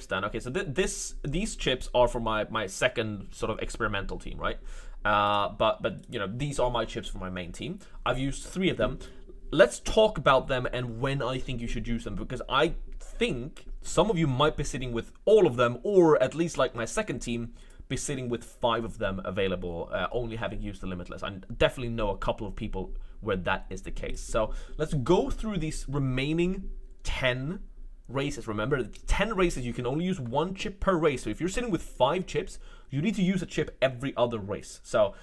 then. Okay, so these chips are for my second sort of experimental team, right? But these are my chips for my main team. I've used 3 of them. Let's talk about them and when I think you should use them, because I think some of you might be sitting with all of them, or at least like my second team, be sitting with 5 of them available, only having used the Limitless. I definitely know a couple of people where that is the case. So let's go through these remaining 10 races. Remember, 10 races, you can only use 1 chip per race. So if you're sitting with 5 chips, you need to use a chip every other race. So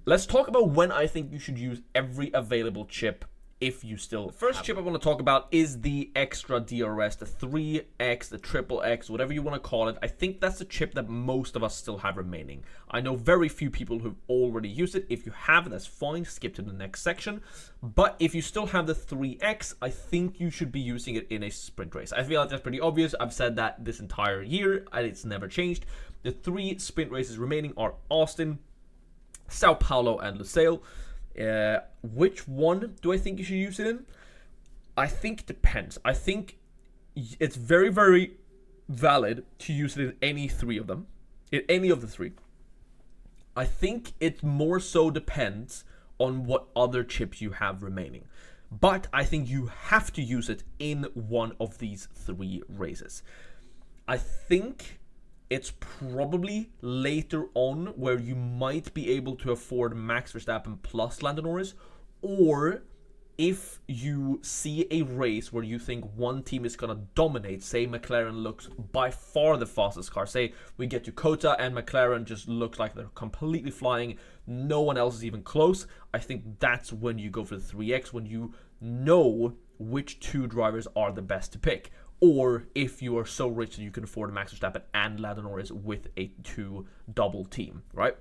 let's talk about when I think you should use every available chip if you still. The first chip I want to talk about is the extra DRS, the 3X, the triple X, whatever you want to call it. I think that's the chip that most of us still have remaining. I know very few people who've already used it. If you have, that's fine, skip to the next section. But if you still have the 3X, I think you should be using it in a sprint race. I feel like that's pretty obvious. I've said that this entire year and it's never changed. The 3 sprint races remaining are Austin, Sao Paulo, and Lusail. Which one do I think you should use it in? I think it depends. I think it's very, very valid to use it in any 3 of them. In any of the 3. I think it more so depends on what other chips you have remaining. But I think you have to use it in one of these 3 races. I think it's probably later on where you might be able to afford Max Verstappen plus Lando Norris, or if you see a race where you think one team is going to dominate, say McLaren looks by far the fastest car, say we get to Kota and McLaren just looks like they're completely flying, no one else is even close, I think that's when you go for the 3X, when you know which 2 drivers are the best to pick. Or if you are so rich that you can afford Max Verstappen and Lando Norris with a 2 double team, right?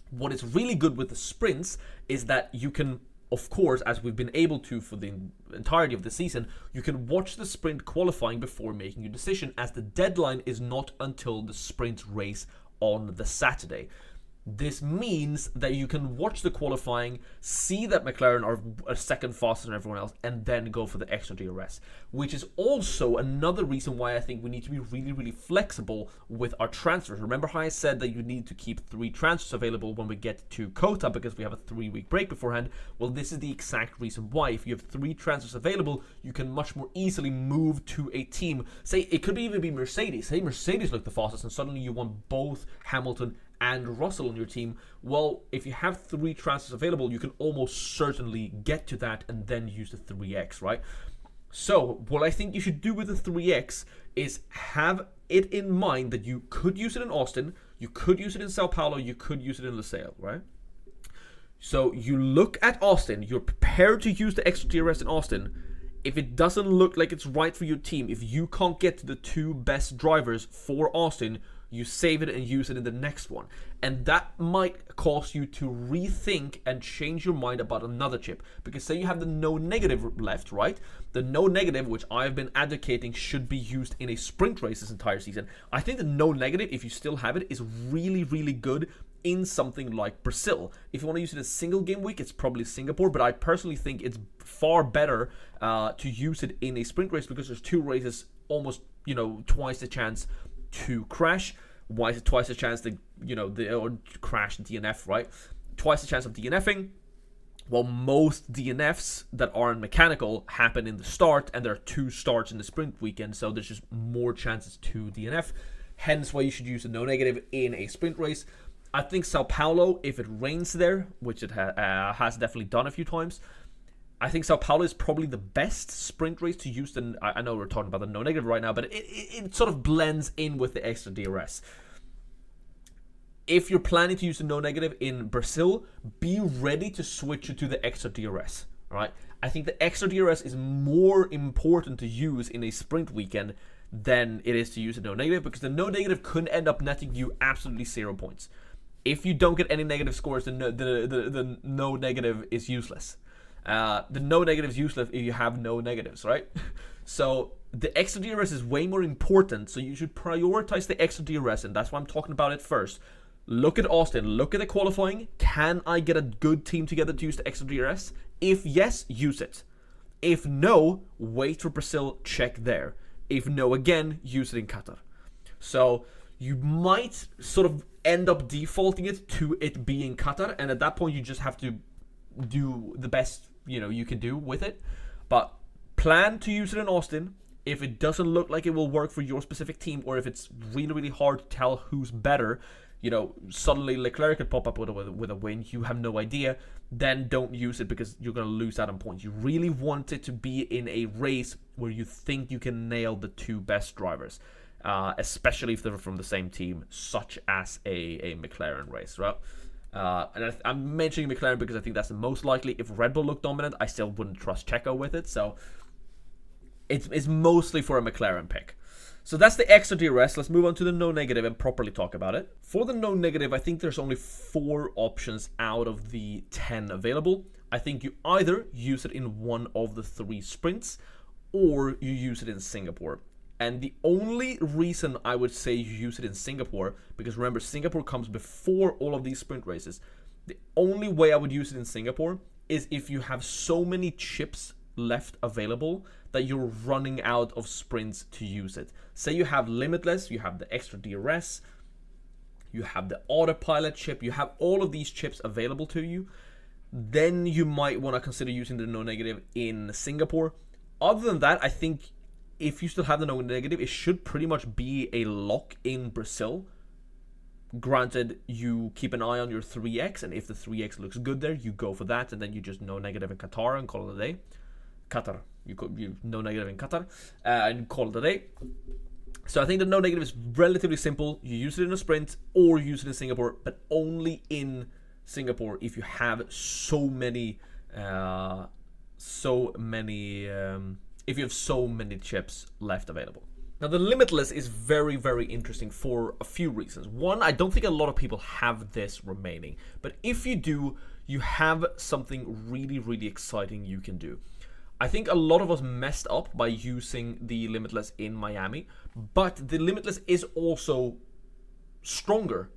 What is really good with the sprints is that you can, of course, as we've been able to for the entirety of the season, you can watch the sprint qualifying before making your decision, as the deadline is not until the sprint race on the Saturday. This means that you can watch the qualifying, see that McLaren are a second faster than everyone else, and then go for the extra DRS. Which is also another reason why I think we need to be really, really flexible with our transfers. Remember how I said that you need to keep 3 transfers available when we get to Kota because we have a 3-week break beforehand? Well, this is the exact reason why. If you have 3 transfers available, you can much more easily move to a team. Say, it could even be Mercedes. Say Mercedes look the fastest, and suddenly you want both Hamilton and Russell on your team. Well, if you have 3 transfers available, you can almost certainly get to that and then use the 3X, right? So what I think you should do with the 3X is have it in mind that you could use it in Austin, you could use it in Sao Paulo, you could use it in Lusail, right? So you look at Austin, you're prepared to use the extra DRS in Austin. If it doesn't look like it's right for your team, if you can't get to the 2 best drivers for Austin, you save it and use it in the next one. And that might cause you to rethink and change your mind about another chip. Because say you have the no negative left, right? The no negative, which I've been advocating should be used in a sprint race this entire season. I think the no negative, if you still have it, is really, really good in something like Brazil. If you want to use it in a single game week, it's probably Singapore, but I personally think it's far better to use it in a sprint race because there's 2 races, almost, twice the chance to crash. Why is it twice the chance to, or crash DNF, right? Twice the chance of DNFing. Well, most DNFs that aren't mechanical happen in the start, and there are 2 starts in the sprint weekend, so there's just more chances to DNF. Hence why you should use a no negative in a sprint race. I think Sao Paulo, if it rains there, which it has definitely done a few times, I think Sao Paulo is probably the best sprint race to use. I know we're talking about the no negative right now, but it sort of blends in with the extra DRS. If you're planning to use the no negative in Brazil, be ready to switch it to the extra DRS. All right? I think the extra DRS is more important to use in a sprint weekend than it is to use a no negative, because the no negative could end up netting you absolutely 0 points. If you don't get any negative scores, the no negative is useless. The no negative is useless if you have no negatives, right? So the extra DRS is way more important, so you should prioritize the extra DRS, and that's why I'm talking about it first. Look at Austin, look at the qualifying. Can I get a good team together to use the extra DRS? If yes, use it. If no, wait for Brazil, check there. If no again, use it in Qatar. So you might sort of end up defaulting it to it being Qatar, and at that point you just have to do the best you can do with it. But plan to use it in Austin. If it doesn't look like it will work for your specific team, or if it's really, really hard to tell who's better, suddenly Leclerc could pop up with a win, you have no idea, then don't use it because you're going to lose out on points. You really want it to be in a race where you think you can nail the two best drivers, especially if they're from the same team, such as a McLaren race, right? And I'm mentioning McLaren because I think that's the most likely. If Red Bull looked dominant, I still wouldn't trust Checo with it, so it's mostly for a McLaren pick. So that's the extra DRS. Let's move on to the no negative and properly talk about it. For the no negative, I think there's only 4 options out of the 10 available. I think you either use it in one of the 3 sprints, or you use it in Singapore. And the only reason I would say you use it in Singapore, because remember, Singapore comes before all of these sprint races. The only way I would use it in Singapore is if you have so many chips left available that you're running out of sprints to use it. Say you have Limitless, you have the extra DRS, you have the Autopilot chip, you have all of these chips available to you, then you might want to consider using the no negative in Singapore. Other than that, I think if you still have the no negative, it should pretty much be a lock in Brazil. Granted, you keep an eye on your 3x, and if the 3x looks good there, you go for that, and then you just no negative in Qatar and call it a day. Qatar, you no negative in Qatar and call it a day. So I think the no negative is relatively simple. You use it in a sprint or use it in Singapore, but only in Singapore if you have so many if you have so many chips left available. Now the Limitless is very, very interesting for a few reasons. One, I don't think a lot of people have this remaining, but if you do, you have something really, really exciting you can do. I think a lot of us messed up by using the Limitless in Miami, but the Limitless is also stronger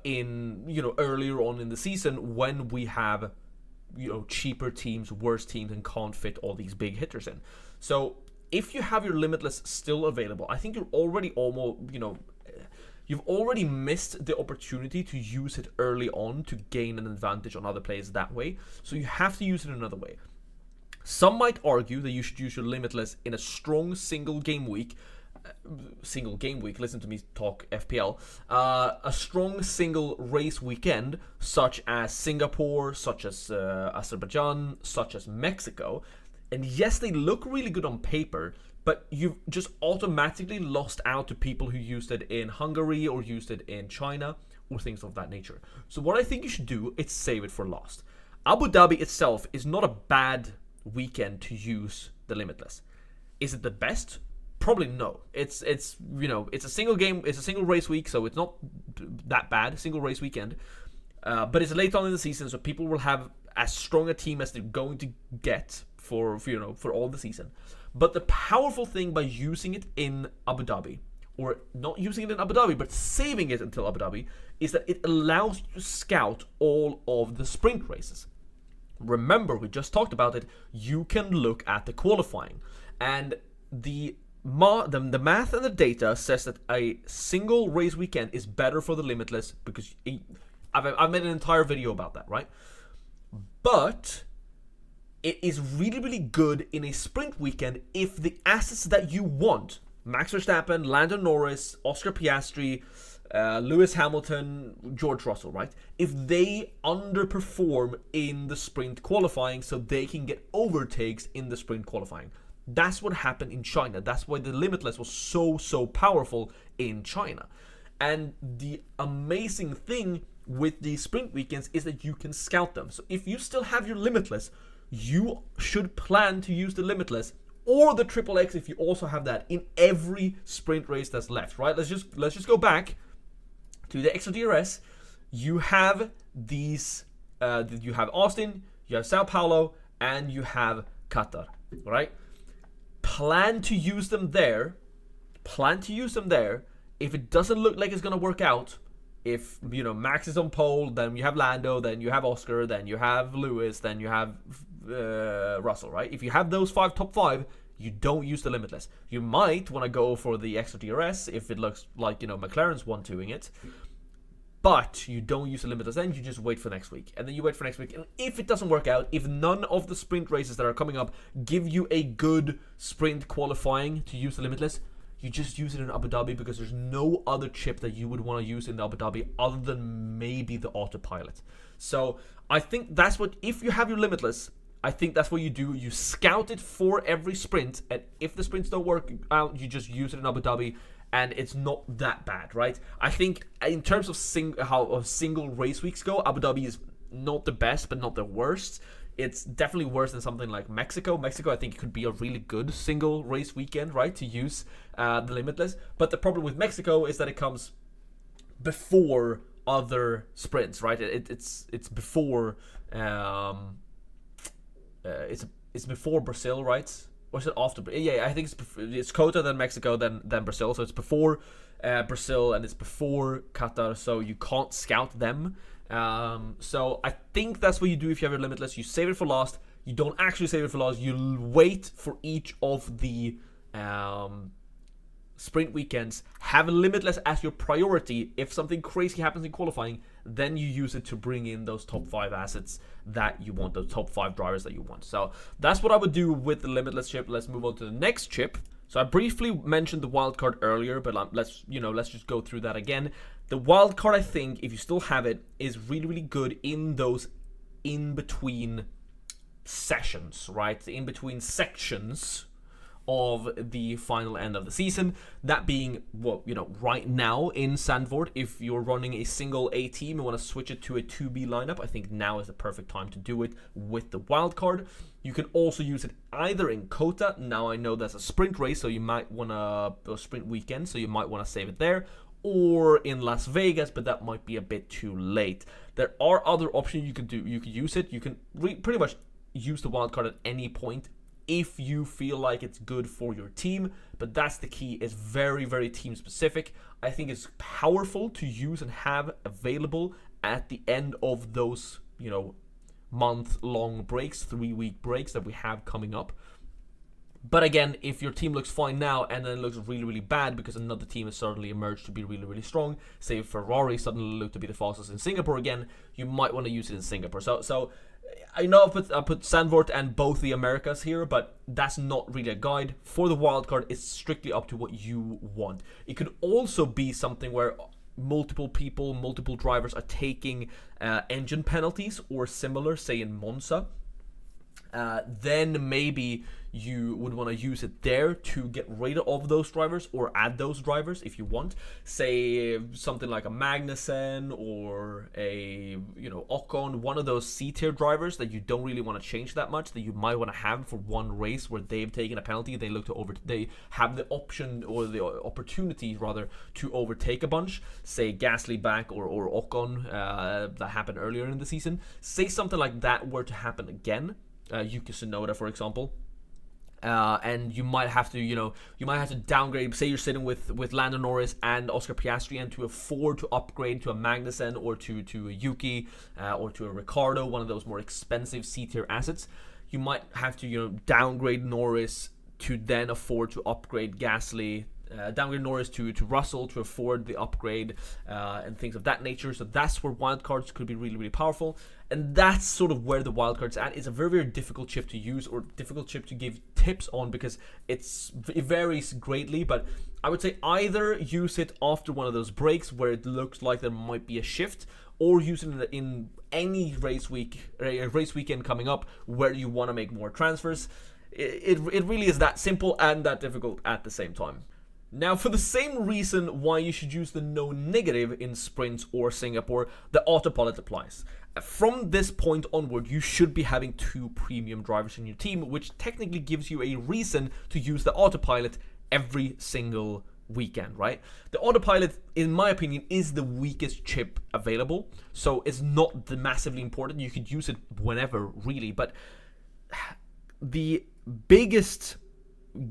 in earlier on in the season when we have cheaper teams, worse teams, and can't fit all these big hitters in. So if you have your Limitless still available, I think you're already almost you've already missed the opportunity to use it early on to gain an advantage on other players that way. So you have to use it another way. Some might argue that you should use your Limitless in a strong single game week, listen to me talk FPL, a strong single race weekend, such as Singapore, such as Azerbaijan, such as Mexico. And yes, they look really good on paper, but you've just automatically lost out to people who used it in Hungary or used it in China or things of that nature. So what I think you should do is save it for last. Abu Dhabi itself is not a bad weekend to use the Limitless. Is it the best? Probably no. It's a single game, it's a single race week, so it's not that bad, single race weekend. But it's late on in the season, so people will have as strong a team as they're going to get for all the season. But the powerful thing by using it in Abu Dhabi, or not using it in Abu Dhabi, but saving it until Abu Dhabi, is that it allows you to scout all of the sprint races. Remember, we just talked about it, you can look at the qualifying. And the math and the data says that a single race weekend is better for the Limitless because I've made an entire video about that, right? But it is really, really good in a sprint weekend if the assets that you want, Max Verstappen, Lando Norris, Oscar Piastri, Lewis Hamilton, George Russell, right? If they underperform in the sprint qualifying so they can get overtakes in the sprint qualifying. That's what happened in China. That's why the Limitless was so powerful in China. And the amazing thing with these sprint weekends is that you can scout them. So if you still have your Limitless, you should plan to use the Limitless or the Triple X if you also have that in every sprint race that's left, right? Let's just go back to the extra DRS. You have these, you have Austin, you have Sao Paulo, and you have Qatar, right? Plan to use them there. If it doesn't look like it's going to work out, if, Max is on pole, then you have Lando, then you have Oscar, then you have Lewis, then you have Russell, right? If you have those top five, you don't use the Limitless. You might want to go for the extra DRS if it looks like, McLaren's one doing it. But you don't use the Limitless, then you just wait for next week. And then you wait for next week. And if it doesn't work out, if none of the sprint races that are coming up give you a good sprint qualifying to use the Limitless, you just use it in Abu Dhabi, because there's no other chip that you would want to use in Abu Dhabi other than maybe the Autopilot. So I think that's what, if you have your Limitless, I think that's what you do. You scout it for every sprint, and if the sprints don't work out, you just use it in Abu Dhabi, and it's not that bad, right? I think in terms of how single race weeks go, Abu Dhabi is not the best, but not the worst. It's definitely worse than something like Mexico. Mexico, I think, could be a really good single race weekend, right, to use the Limitless. But the problem with Mexico is that it comes before other sprints, right? It's before it's before Brazil, right? Or is it after? Yeah, I think it's Cota, then Mexico, then Brazil. So it's before Brazil, and it's before Qatar. So you can't scout them. So I think that's what you do if you have your Limitless. You save it for last. You don't actually save it for last. You wait for each of the sprint weekends. Have a Limitless as your priority. If something crazy happens in qualifying, then you use it to bring in those top 5 assets that you want, those top 5 drivers that you want. So that's what I would do with the Limitless chip. Let's move on to the next chip. So I briefly mentioned the Wildcard earlier, but let's just go through that again. The Wildcard, I think, if you still have it, is really, really good in those in-between sessions, right? The in-between sections of the final end of the season. That being, well, right now in Zandvoort, if you're running a single A team and want to switch it to a 2B lineup, I think now is the perfect time to do it with the Wildcard. You can also use it either in Cota. Now I know that's a sprint race, so you might want to, a sprint weekend, so you might want to save it there, or in Las Vegas, but that might be a bit too late. There are other options you could do. You could use it. You can pretty much use the Wildcard at any point if you feel like it's good for your team, but that's the key. It's very, very team specific. I think it's powerful to use and have available at the end of those, month-long breaks, 3-week breaks that we have coming up. But again, if your team looks fine now and then looks really, really bad because another team has suddenly emerged to be really, really strong, say Ferrari suddenly looked to be the fastest in Singapore again, you might want to use it in Singapore. So I know I put Zandvoort and both the Americas here, but that's not really a guide. For the Wildcard, it's strictly up to what you want. It could also be something where multiple people, multiple drivers are taking engine penalties or similar, say in Monza. Then maybe you would want to use it there to get rid of those drivers or add those drivers if you want. Say something like a Magnussen or a Ocon, one of those C-tier drivers that you don't really want to change that much, that you might want to have for one race where they've taken a penalty. They look to they have the option or the opportunity rather to overtake a bunch. Say Gasly back or Ocon that happened earlier in the season. Say something like that were to happen again. Yuki Tsunoda, for example, and you might have to downgrade. Say you're sitting with Lando Norris and Oscar Piastri, and to afford to upgrade to a Magnussen or to a Yuki or to a Ricciardo, one of those more expensive C-tier assets, you might have to downgrade Norris to then afford to upgrade Gasly. Downgrade Norris to Russell to afford the upgrade and things of that nature. So that's where wildcards could be really, really powerful. And that's sort of where the wildcard's at. It's a very, very difficult chip to use or difficult chip to give tips on because it varies greatly. But I would say either use it after one of those breaks where it looks like there might be a shift, or use it in any race weekend coming up where you want to make more transfers. It really is that simple and that difficult at the same time. Now, for the same reason why you should use the no negative in sprints or Singapore, the Autopilot applies. From this point onward, you should be having 2 premium drivers in your team, which technically gives you a reason to use the Autopilot every single weekend, right? The Autopilot, in my opinion, is the weakest chip available, so it's not massively important. You could use it whenever, really, but the biggest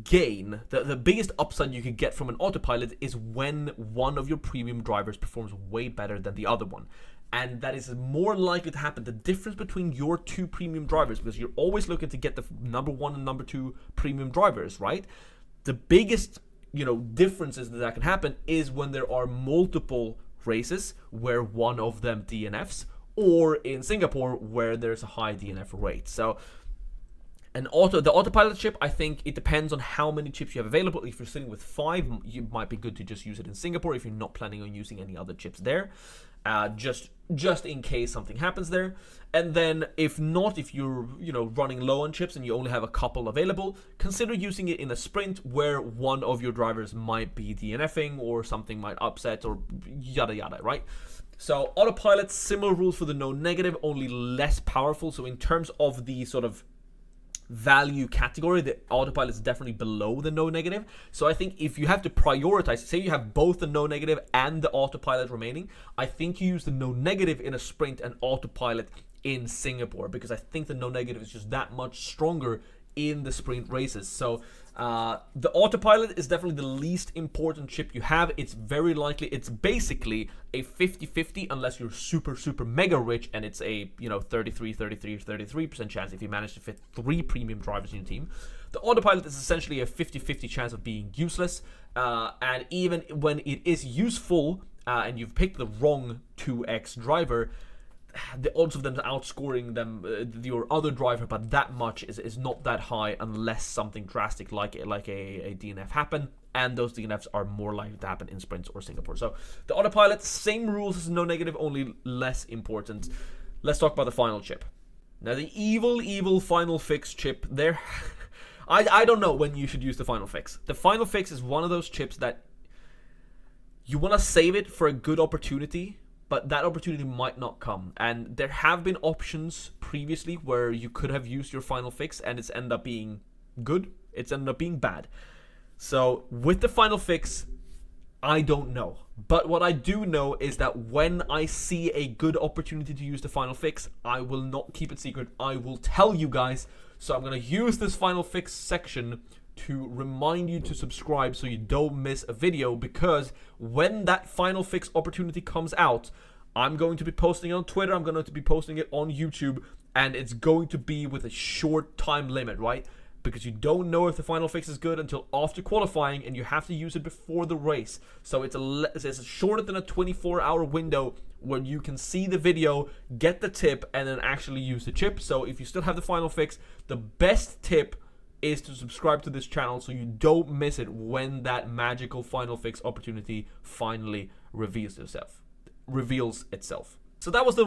gain, the biggest upside you could get from an Autopilot is when one of your premium drivers performs way better than the other one. and that is more likely to happen. The difference between your two premium drivers, because you're always looking to get the number 1 and number 2 premium drivers, right? The biggest, differences that can happen is when there are multiple races where one of them DNFs, or in Singapore where there's a high DNF rate. So the autopilot chip, I think it depends on how many chips you have available. If you're sitting with 5, you might be good to just use it in Singapore if you're not planning on using any other chips there, just in case something happens there. And then if not, if you're running low on chips and you only have a couple available, consider using it in a sprint where one of your drivers might be DNFing or something might upset or yada yada, right? So autopilot, similar rules for the no negative, only less powerful. So in terms of the sort of value category, the autopilot is definitely below the no negative. So I think if you have to prioritize, say you have both the no negative and the autopilot remaining, I think you use the no negative in a sprint and autopilot in Singapore, because I think the no negative is just that much stronger in the sprint races. So the autopilot is definitely the least important chip you have. It's very likely, it's basically a 50-50 unless you're super mega rich and it's a 33% chance if you manage to fit 3 premium drivers in your team. The autopilot is essentially a 50-50 chance of being useless, and even when it is useful and you've picked the wrong 2x driver, the odds of them outscoring them your other driver by that much is not that high unless something drastic like a DNF happen, and those DNFs are more likely to happen in sprints or Singapore. So the autopilot, same rules as no negative, only less important. Let's talk about the final chip. Now the evil final fix chip there. I don't know when you should use the final fix. The final fix is one of those chips that you want to save it for a good opportunity, but that opportunity might not come. And there have been options previously where you could have used your final fix and it's ended up being good, it's ended up being bad. So with the final fix, I don't know. But what I do know is that when I see a good opportunity to use the final fix, I will not keep it secret. I will tell you guys. So I'm going to use this final fix section to remind you to subscribe so you don't miss a video, because when that final fix opportunity comes out, I'm going to be posting it on Twitter, I'm going to be posting it on YouTube, and it's going to be with a short time limit, right? Because you don't know if the final fix is good until after qualifying, and you have to use it before the race. So it's shorter than a 24-hour window where you can see the video, get the tip, and then actually use the chip. So if you still have the final fix, the best tip is to subscribe to this channel so you don't miss it when that magical final fix opportunity finally reveals itself. So that was the